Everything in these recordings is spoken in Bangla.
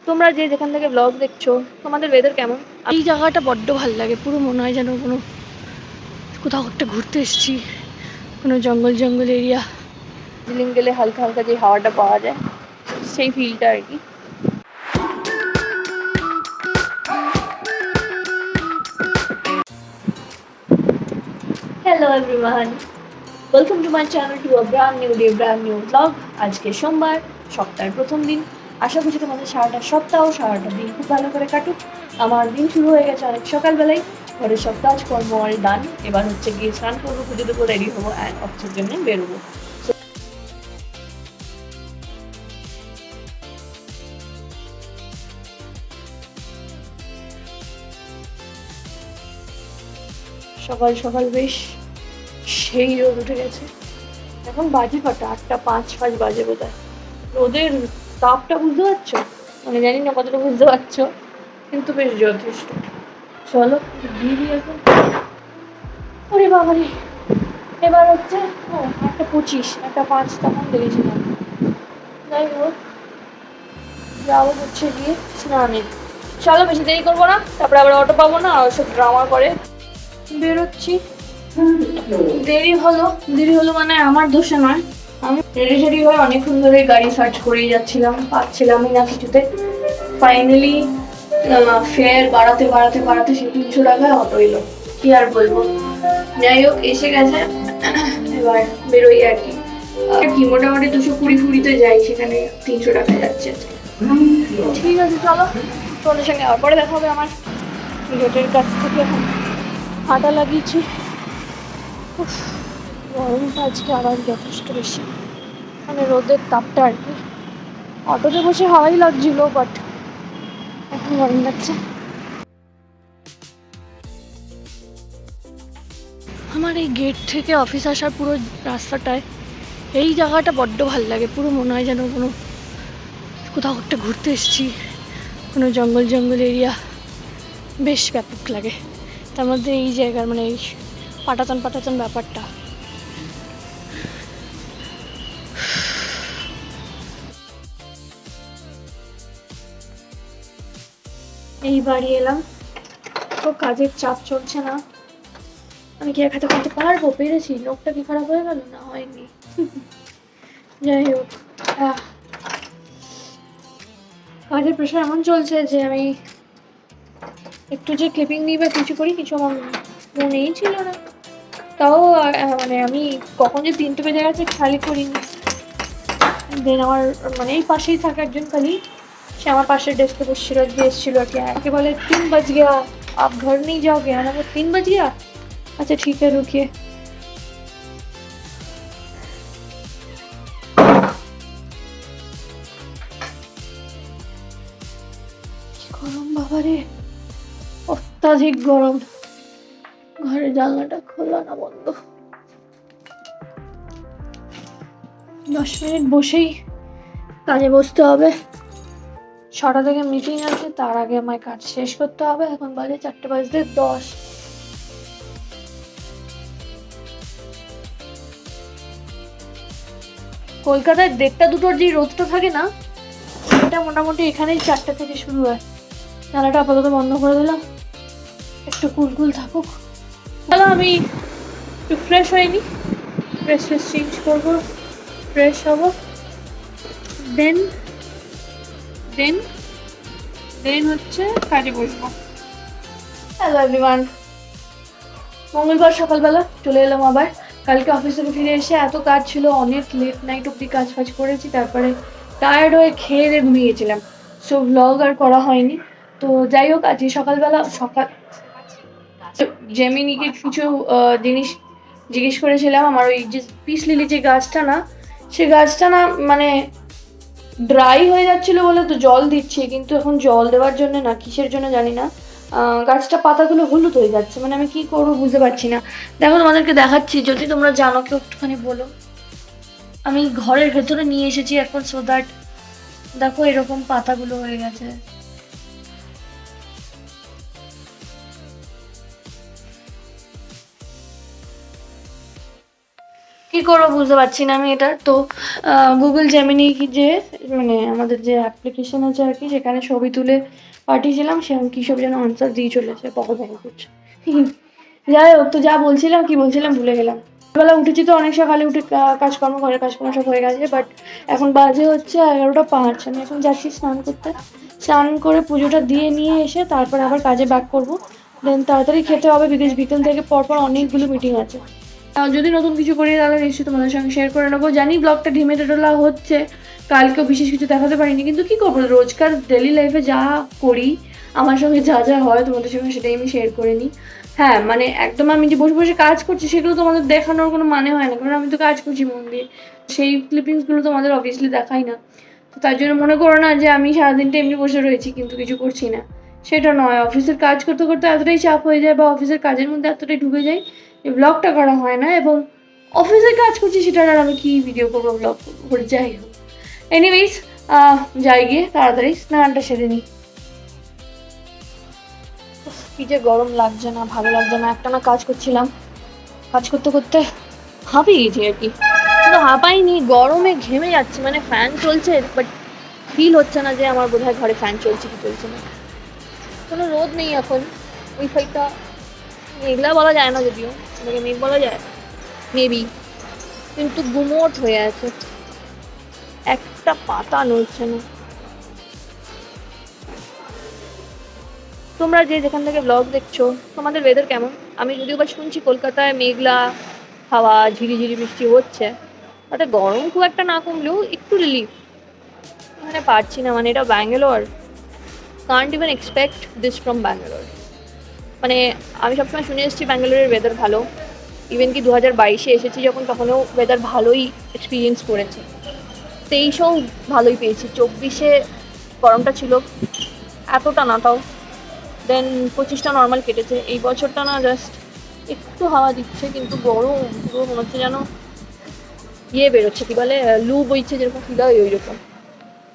তোমরা যে যেখান থেকে ব্লগ দেখছো তোমাদের ওয়েদার কেমন? এই জায়গাটা বড্ড ভালো লাগে, পুরো মনে হয় যেন কোনো কোথাও একটা ঘুরতে এসেছি, কোনো জঙ্গল জঙ্গল এরিয়া। দার্জিলিং গেলে হালকা হালকা যে হাওয়াটা পাওয়া যায় সেই ফিলটা আর কি। Hello everyone, welcome to my channel to a brand new day brand new blog. আজকে সোমবার, সপ্তাহের প্রথম দিন। আশা করছি তোমাদের সারাটা সপ্তাহ সারাটা দিন খুব ভালো করে কাটুক। আমার দিন শুরু হয়ে গেছে অনেক সকালবেলায়। ঘরের সব কাজকর্ম অল ডান। এবার হচ্ছে গিয়ে স্নান করবো, পুজো দেবো, রেডি হবো অ্যান্ড অফিসের জন্য বেরোবো। সকাল সকাল বেশ সেই রোদ উঠে গেছে। এখন বাজে কটা? 8:05 বাজে বোধ হয়। রোদের তাপটা বুঝতে পারছো? মানে জানি না কতটা বুঝতে পারছো, কিন্তু বেশ যথেষ্ট। চলো দিয়ে দিই এখন। ওরে বাবারে, এবার হচ্ছে 1:25, 1:05 তখন দেখেছিলাম। যাই হোক, যাবো হচ্ছে গিয়ে স্নানে। চলো বেশি দেরি করবো না, তারপরে আবার অটো পাবো না, আর সব ড্রামা করে। বেরোচ্ছি। দেরি হলো মানে আমার দোষে নয়। আমি রেডি টেডি হয়ে অনেকক্ষণ ধরে গাড়ি সার্চ করেই যাচ্ছিলাম, পাচ্ছিলামই না কিছুতে। ফাইনালি ফেয়ার বাড়াতে বাড়াতে বাড়াতে সেই 300 টাকায় অটো এলো। কি আর বলবো, যাই হোক এসে গেছে। এবার বেরোই আর কি। মোটামুটি 220-220 যাই, সেখানে 300 টাকা যাচ্ছে। ঠিক আছে চলো, তোমাদের সঙ্গে আবার পরে দেখা হবে। আমার গেটের কাছ থেকে এখন হাঁটা লাগিয়েছি। গরমটা আজকে আবার যথেষ্ট বেশি, মানে রোদের তাপটা আর কি। অটোতে বসে হাওয়াই লাগছিল, বাট এখন গরম লাগছে। আমার এই গেট থেকে অফিস আসার পুরো রাস্তাটায় এই জায়গাটা বড্ড ভালো লাগে, পুরো মনে হয় যেন কোনো কোথাও একটা ঘুরতে এসেছি, কোনো জঙ্গল জঙ্গল এরিয়া। বেশ ব্যাপক লাগে। তার মধ্যে এই জায়গার মানে এই পাটাতন পাটাতন ব্যাপারটা। এই বাড়ি এলাম, তো কাজের চাপ চলছে না। আমি কি একাতে করতে পারবো? পেরেছি। লোকটা কি খারাপ হয়ে গেল? না, হয়নি। যাই হোক, কাজের প্রেশার এমন চলছে যে আমি একটু যে ক্লিপিং নিই বা কিছু করি, কিছু আমার মনেই ছিল না। তাও মানে আমি কখন যে 3টে বেজে গেছে খালি করিনি। দেন আমার মানে এই পাশেই থাকা একজন খালি, সে আমার পাশের ডেস্কে বসছিল, এসেছিল আর কি। একে বলে 3 बज गया, आप घर नहीं जाओगे? मैं बोला 3 बज गया, अच्छा ठीक है रुकिए। গরম বাবারে, অত্যাধিক গরম। ঘরের জানলাটা খোলা না বন্ধ। 10 মিনিট বসেই কাজে বসতে হবে। 6টা থেকে মিটিং আছে, তার আগে আমায় কাজ শেষ করতে হবে। এখন বাজে 4:10। কলকাতায় 1:30-2টোর যে রোদটা থাকে না, সেটা মোটামুটি এখানেই 4টা থেকে শুরু হয়। জানালাটা আপাতত বন্ধ করে দিলাম, একটু কুলকুল থাকুক। তাহলে আমি একটু ফ্রেশ হয়নি, ফ্রেশ চেঞ্জ করবো, ফ্রেশ হবো, দেন দেন দেন হচ্ছে কাজে বসবো। হ্যালো এভরিওয়ান, মঙ্গলবার সকালবেলা চলে এলাম আবার। কালকে অফিস থেকে ফিরে এসে এত কাজ ছিল, অনেক লেট নাইট অব্দি কাজ ফাজ করেছি। তারপরে টায়ার্ড হয়ে খেয়ে দিয়ে ঘুমিয়ে গেছিলাম, সো ব্লগ আর করা হয়নি। তো যাই হোক, আজকে সকালবেলা জেমিনিকে কিছু জিনিস জিজ্ঞেস করেছিলাম। আমার ওই যে পিস লিলি যে গাছটা না, সে গাছটা না মানে ড্রাই হয়ে যাচ্ছিলো বলে তো জল দিচ্ছি, কিন্তু এখন জল দেওয়ার জন্য না কিসের জন্য জানি না গাছটা পাতাগুলো হলুদ হয়ে যাচ্ছে। মানে আমি কি করবো বুঝতে পারছি না। দেখো তোমাদেরকে দেখাচ্ছি, যদি তোমরা জানো কেউ একটুখানি বলো। আমি ঘরের ভেতরে নিয়ে এসেছি এখন, সো দ্যাট দেখো এরকম পাতাগুলো হয়ে গেছে। কি করবো বুঝতে পারছি না আমি এটা। তো গুগল জেমিনি যে মানে আমাদের যে অ্যাপ্লিকেশন আছে আর কি, সেখানে ছবি তুলে পাঠিয়েছিলাম, সে কি সব যেন আনসার দিয়ে চলেছে, বকর বকর করছে। যাই হোক, তো যা বলছিলাম, কি বলছিলাম ভুলে গেলাম। সকালবেলা উঠেছি তো অনেক সকালে উঠে কাজকর্ম, ঘরের কাজকর্ম সব হয়ে গেছে, বাট এখন বাজে হচ্ছে 11টা 5। আমি এখন যাচ্ছি স্নান করতে, স্নান করে পুজোটা দিয়ে নিয়ে এসে তারপর আবার কাজে ব্যাক করবো। দেন তাড়াতাড়ি খেতে হবে, বিকজ বিকেল থেকে পরপর অনেকগুলো মিটিং আছে। যদি নতুন কিছু করি তাহলে নিশ্চয়ই তোমাদের সঙ্গে শেয়ার করে নেবো। জানি ব্লগটা ঢিমে ঢোলা হচ্ছে, কালকেও বিশেষ কিছু দেখাতে পারিনি, কিন্তু কি করবো, রোজকার ডেলি লাইফে যা করি, আমার সঙ্গে যা যা হয় তোমাদের সঙ্গে সেটাই আমি শেয়ার করে নিই। হ্যাঁ মানে একদম আমি যে বসে বসে কাজ করছি সেগুলো তোমাদের দেখানোর কোনো মানে হয় না, কারণ আমি তো কাজ করছি মন দিয়ে, সেই ক্লিপিংসগুলো তোমাদের অবভিয়াসলি দেখাই না। তো তার জন্য মনে করো না যে আমি সারাদিনটা এমনি বসে রয়েছি কিন্তু কিছু করছি না, সেটা নয়। অফিসের কাজ করতে করতে এতটাই চাপ হয়ে যায় বা অফিসের কাজের মধ্যে এতটাই ঢুকে যাই, এই ব্লগটা করা হয় না। এবং অফিসে কাজ করছি সেটা আর আমি কি ভিডিও করবো, ব্লগ করবো, যাই হোক। এনিওয়েজ যাই গিয়ে তাড়াতাড়ি স্নানটা সেরে নিই। কি যে গরম লাগছে না, ভালো লাগছে না, একটা না কাজ করছিলাম, কাজ করতে করতে হাঁপিয়ে গেছি আর কি, কিন্তু হাঁপাইনি, গরমে ঘেমে যাচ্ছে, মানে ফ্যান চলছে বাট ফিল হচ্ছে না যে আমার বোধহয় ঘরে ফ্যান চলছে কি চলছে না। কোনো রোদ নেই এখন, ওই সাইডটা মেঘলা বলা যায় না, যদিও এটাকে মেঘ বলা যায় মেবি, কিন্তু গুমোট হয়ে আছে, একটা পাতা নড়ছে না। তোমরা যে যেখান থেকে ব্লগ দেখছো তোমাদের ওয়েদার কেমন? আমি যদিও বা শুনছি কলকাতায় মেঘলা হাওয়া, ঝিরিঝিরি বৃষ্টি হচ্ছে, তাতে গরম খুব একটা না কমলেও একটু রিলিফ। মানে পারছি না, মানে এটা Bangalore, Kant even expect this from Bangalore. মানে আমি সবসময় শুনে এসেছি ব্যাঙ্গালোরের ওয়েদার ভালো, ইভেন কি 2022-এ এসেছি যখন, তখনও ওয়েদার ভালোই এক্সপিরিয়েন্স করেছি। 23-এও ভালোই পেয়েছি, 24-এ গরমটা ছিল এতটা না তাও, দেন 25টা নর্মাল কেটেছে। এই বছরটা না জাস্ট একটু হাওয়া দিচ্ছে কিন্তু গরম পুরো মনে হচ্ছে যেন বেরোচ্ছে, কি বলে লু বইছে যেরকম ফিল হয় ওই রকম।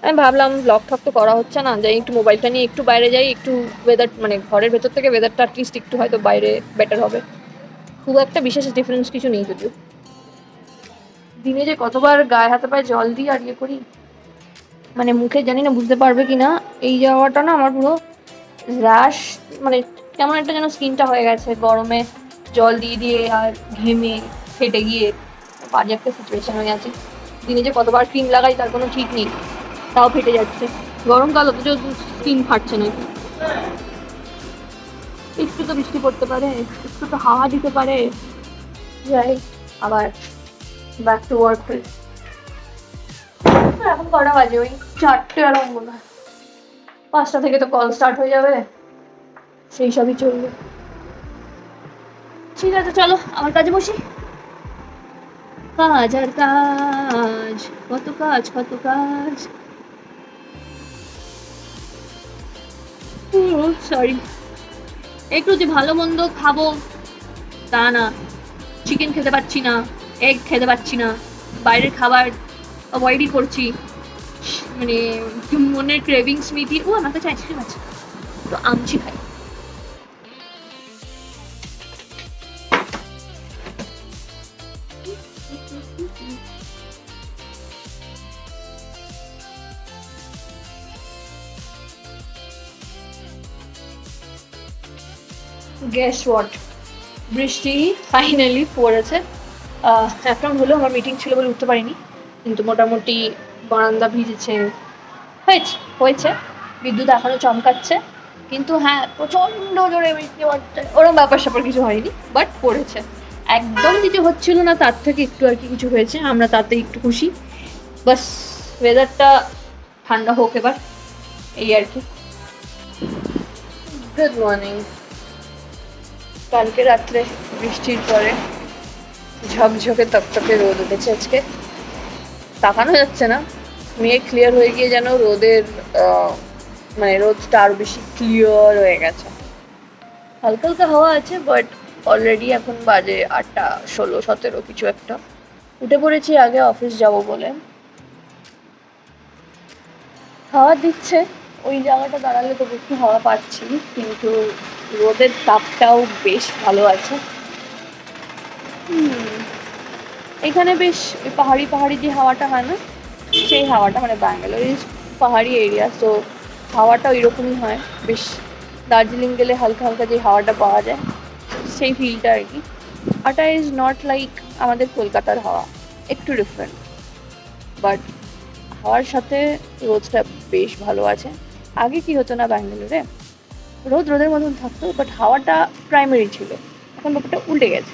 আমি ভাবলাম ব্লগ ঠক তো করা হচ্ছে না, যাই একটু মোবাইলটা নিয়ে একটু বাইরে যাই, একটু ওয়েদার মানে ঘরের ভেতর থেকে ওয়েদারটা অ্যাটলিস্ট একটু হয়তো বাইরে বেটার হবে। খুব একটা বিশেষ ডিফারেন্স কিছু নেই যদিও। দিনে যে কতবার গায়ে হাতে পায়ে জল দিই আর করি, মানে মুখে জানি না বুঝতে পারবে কি না, এই জায়গাটা না আমার পুরো র্যাশ, মানে কেমন একটা যেন স্কিনটা হয়ে গেছে গরমে জল দিয়ে দিয়ে আর ঘেমে ফেটে গিয়ে, বাজে একটা সিচুয়েশন হয়ে আছে। দিনে যে কতবার ক্রিম লাগাই তার কোনো ঠিক নেই, তাও ফেটে যাচ্ছে। গরমকাল অথচ স্কিন ফাটছে না। একটু তো বৃষ্টি পড়তে পারে, একটু তো হাওয়া দিতে পারে, যাই আবার ব্যাক টু ওয়ার্ক। এখন কটা বাজে, ওই 4টে আরম্ভ মনে হয়, 5টা থেকে তো কল স্টার্ট হয়ে যাবে, সেই সবই চলবে। ঠিক আছে চলো আমার কাজে বসি। কাজ আর কাজ, কত কাজ কত কাজ। সরি, একটু যে ভালো মন্দ খাবো তা না, চিকেন খেতে পাচ্ছি না, এগ খেতে পাচ্ছি না, বাইরের খাবার অ্যাভয়েডই করছি, মানে মনের ক্রেভিংস মিটিয়ে। আমার কাছে আইসক্রিম আছে, তো আমচি খাই। গেস হোয়াট, বৃষ্টি ফাইনালি পড়েছে। এখন হলেও আমার মিটিং ছিল বলে উঠতে পারিনি, কিন্তু মোটামুটি বারান্দা ভিজেছে, হয়েছে হয়েছে। বিদ্যুৎ এখনো চমকাচ্ছে, কিন্তু হ্যাঁ প্রচণ্ড জোরে বৃষ্টি পড়ছে, ওরকম ব্যাপার স্যাপার কিছু হয়নি, বাট পড়েছে। একদম কিছু হচ্ছিল না, তার থেকে একটু আর কি কিছু হয়েছে, আমরা তাতে একটু খুশি। বাস ওয়েদারটা ঠান্ডা হোক এবার, এই আর কি। Good morning. কালকে রাত্রে বৃষ্টির পরে ঝকঝকে তকতকে রোদ উঠেছে আজকে, তাকানো যাচ্ছে না, মেঘ ক্লিয়ার হয়ে গিয়ে যেন রোদের মানে রোদটা আরো বেশি ক্লিয়ার হয়ে গেছে। হালকা হালকা হাওয়া আছে, বাট অলরেডি এখন বাজে 8টা 16-17 কিছু একটা। উঠে পড়েছি আগে অফিস যাব বলে। হাওয়া দিচ্ছে, ওই জায়গাটা দাঁড়ালে তো একটু হাওয়া পাচ্ছি, কিন্তু রোদের তাপটাও বেশ ভালো আছে। এখানে বেশ ওই পাহাড়ি পাহাড়ি যে হাওয়াটা হয় না, সেই হাওয়াটা, মানে ব্যাঙ্গালোর পাহাড়ি এরিয়া, তো হাওয়াটা ওই রকমই হয় বেশ। দার্জিলিং গেলে হালকা হালকা যে হাওয়াটা পাওয়া যায়, সেই ফিলটা আর কি। হাওয়াটা ইজ নট লাইক আমাদের কলকাতার হাওয়া, একটু ডিফারেন্ট, বাট হাওয়ার সাথে রোদটা বেশ ভালো আছে। আগে কি হতো না, ব্যাঙ্গালোরে রোদ রোদের মতন থাকতো, বাট হাওয়াটা প্রাইমারি ছিল। এখন ব্যাপারটা উল্টে গেছে,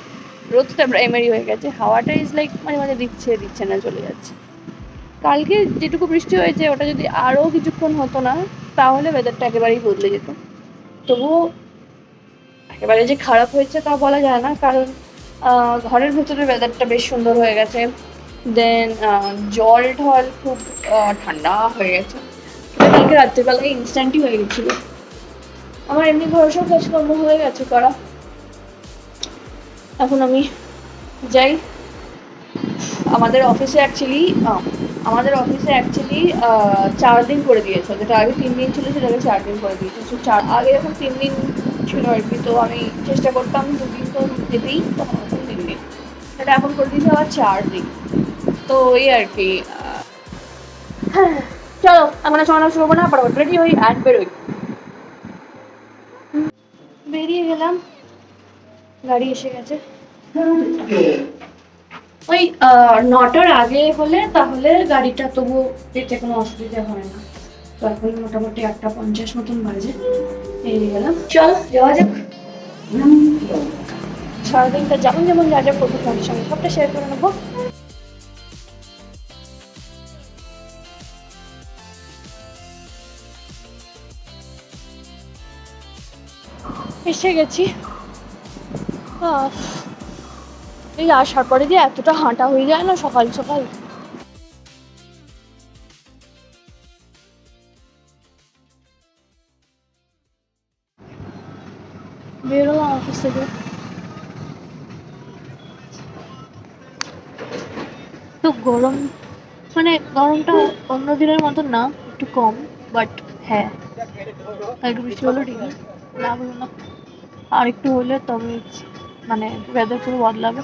রোদটা প্রাইমারি হয়ে গেছে, হাওয়াটা ইজ লাইক মাঝে মাঝে দিচ্ছে দিচ্ছে না, চলে যাচ্ছে। কালকে যেটুকু বৃষ্টি হয়েছে ওটা যদি আরও কিছুক্ষণ হতো না, তাহলে ওয়েদারটা একেবারেই বদলে যেত। তবুও একেবারে যে খারাপ হয়েছে তা বলা যায় না, কারণ ঘরের ভেতরে ওয়েদারটা বেশ সুন্দর হয়ে গেছে। দেন জল ঢল খুব ঠান্ডা হয়ে গেছে, সেটা কালকে রাত্রিবেলায় ইনস্ট্যান্টই হয়ে গেছিলো। আমার এমনি ঘরের কাজকর্ম হয়ে গেছে করা। এখন আমি যাই। আমাদের অফিসে অ্যাকচুয়ালি 4 দিন করে দিয়েছে, যেটা আগে 3 দিন ছিল সেটাকে 4 দিন করে দিয়েছে। তো আগে যখন 3 দিন ছিল আর কি, তো আমি চেষ্টা করতাম 2 দিন তো যেতেই, তখন 3 দিন, সেটা এখন করে দিয়েছে আবার 4 দিন। তো এই আর কি। হ্যাঁ, চলো আমরা শোনা শুরু করবো না, পড়াবো, রেডি হই আর বেরোই। বেরিয়ে গেলাম, গাড়ি এসে গেছে। ওই 9টার আগে হলে তাহলে গাড়িটা তবু যেতে কোনো অসুবিধা হয় না। তো এখন মোটামুটি 8:50 মতন বাজে, বেরিয়ে গেলাম। চল যাওয়া যাক। সারাদিনটা যেমন যেমন যা যা করবো তোমাদের সঙ্গে সবটা শেয়ার করে নেবো। এসে গেছি। এই আসার পরে যে এতটা হাঁটা হয়ে যায় না সকাল সকাল। বেরোলাম অফিস থেকে, তো গরম, মানে গরমটা অন্য দিনের মতন না, একটু কম, বাট হ্যাঁ একটু বৃষ্টি হলো ঠিকই, না হলো না, আর একটু হলে তবে মানে ওয়েদার পুরো বদলাবে।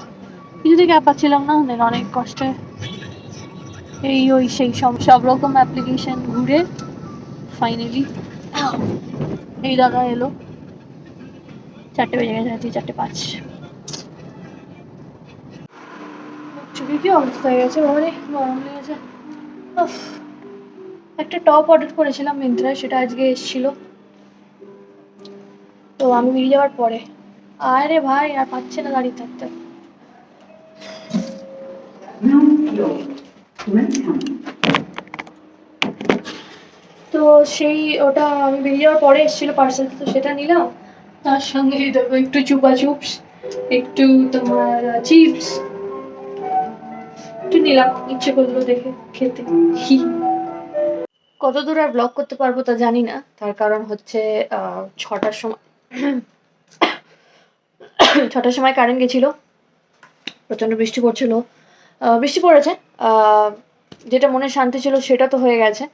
কিছুদিন গ্যাপ পাচ্ছিলাম না, দেন অনেক কষ্টে এই ওই সেই সব রকম অ্যাপ্লিকেশন ঘুরে ফাইনালি এই দাদা এলো। 4টে বেজে গেছে, রাত্রি 4:05। চুপি কি অবস্থা হয়ে গেছে, বাবারে গরম লেগেছে। একটা টপ অর্ডার করেছিলাম মিন্ত্রায়, সেটা আজকে এসেছিল। তো আমি বেরিয়ে যাওয়ার পরে, আরে ভাই আর পাচ্ছে না গাড়ি থাকতে। তো সেই ওটা আমি বেরিয়ে যাওয়ার পরে এসেছিল পার্সেল, তো সেটা নিলাম। তার সঙ্গে দেখো একটু চুপা চুপস, একটু তোমার চিপস একটু নিলাম, ইচ্ছে করলো দেখে খেতে। কত দূর আর ব্লগ করতে পারবো তা জানি না, তার কারণ হচ্ছে 6টার সময় 6টার সময় কারেন্ট গেছিল, প্রচণ্ড বৃষ্টি পড়ছিল। বৃষ্টি পড়েছে, যেটা মনে শান্তি ছিল সেটা তো হয়ে গেছে,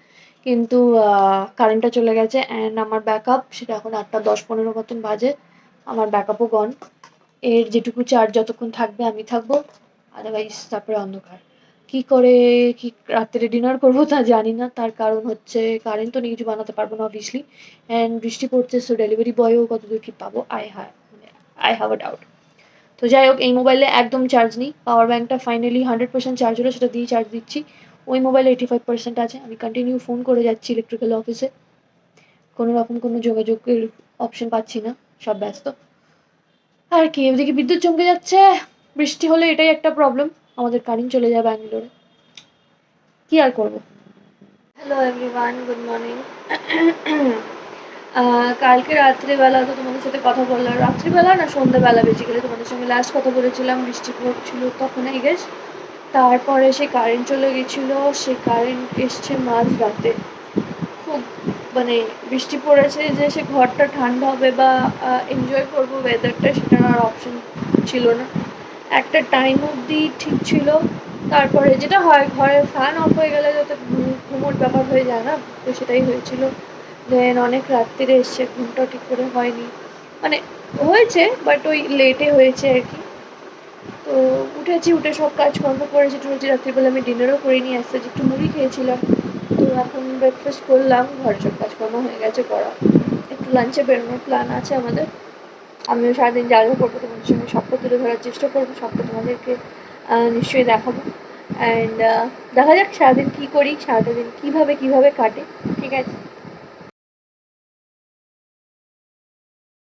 কিন্তু কারেন্টটা চলে গেছে। অ্যান্ড আমার ব্যাকআপ, সেটা এখন 8:10-15 মতন বাজে, আমার ব্যাকআপও গন। এর যেটুকু চার্জ যতক্ষণ থাকবে আমি থাকবো, আদারওয়াইজ তারপরে অন্ধকার। কি করে কি রাত্রে ডিনার করবো তা জানি না, তার কারণ হচ্ছে কারেন্ট তো নিয়ে কিছু বানাতে পারবো না অবভিয়াসলি, অ্যান্ড বৃষ্টি পড়ছে, সো ডেলিভারি বয়ও কতদূর কি পাবো আই হ্যাভ আ ডাউট। তো যাই হোক, এই মোবাইলে একদম চার্জ নেই, পাওয়ার ব্যাঙ্কটা ফাইনালি 100% চার্জ হলো, সেটা দিয়ে চার্জ দিচ্ছি। ওই মোবাইলে 85% আছে। আমি কন্টিনিউ ফোন করে যাচ্ছি ইলেকট্রিক্যাল অফিসে, কোনো রকম কোনো যোগাযোগের অপশন পাচ্ছি না, সব ব্যস্ত আর কি। ওদিকে বিদ্যুৎ চমকে যাচ্ছে, বৃষ্টি হলে এটাই একটা প্রবলেম, আমাদের কারেন্ট চলে যায় ব্যাঙ্গালোরে, কি আর করবো। Hello everyone, good morning. কালকে রাত্রিবেলা তো তোমাদের সাথে কথা বললাম, রাত্রিবেলা না সন্ধ্যেবেলা বেসিক্যালি তোমাদের সঙ্গে লাস্ট কথা বলেছিলাম, বৃষ্টি পড়ছিল তখন আই গেস। তারপরে সেই কারেন্ট চলে গেছিলো, সে কারেন্ট এসছে মাঝ রাতে। খুব মানে বৃষ্টি পড়েছে যে সে ঘরটা ঠান্ডা হবে বা এনজয় করবো ওয়েদারটা, সেটার আর অপশন ছিল না। একটা টাইম অবধি ঠিক ছিল, তারপরে যেটা হয় ঘরের ফ্যান অফ হয়ে গেলে যাতে ঘুমোর ব্যাপার হয়ে যায় না, তো সেটাই হয়েছিল। দেন অনেক রাত্রিরে এসছে, ঘুমটাও ঠিক করে হয়নি, মানে হয়েছে বাট ওই লেটে হয়েছে আর কি। তো তো উঠেছি, উঠে সব কাজকর্ম করেছি টুরেছি, রাত্রিবেলা আমি ডিনারও করে নিয়ে আসছি, একটু মুড়ি খেয়েছিলাম। তো এখন ব্রেকফাস্ট করলাম, ঘরে সব কাজকর্ম হয়ে গেছে করা, একটু লাঞ্চে বেরোনোর প্ল্যান আছে আমাদের। আমিও সারাদিন যা যা করবো তোমাদের সঙ্গে সবটা তুলে ধরার চেষ্টা করবো, সবটা তোমাদেরকে নিশ্চয়ই দেখাবো। অ্যান্ড দেখা যাক সারাদিন কী করি, সারাটা দিন কীভাবে কাটে। ঠিক আছে,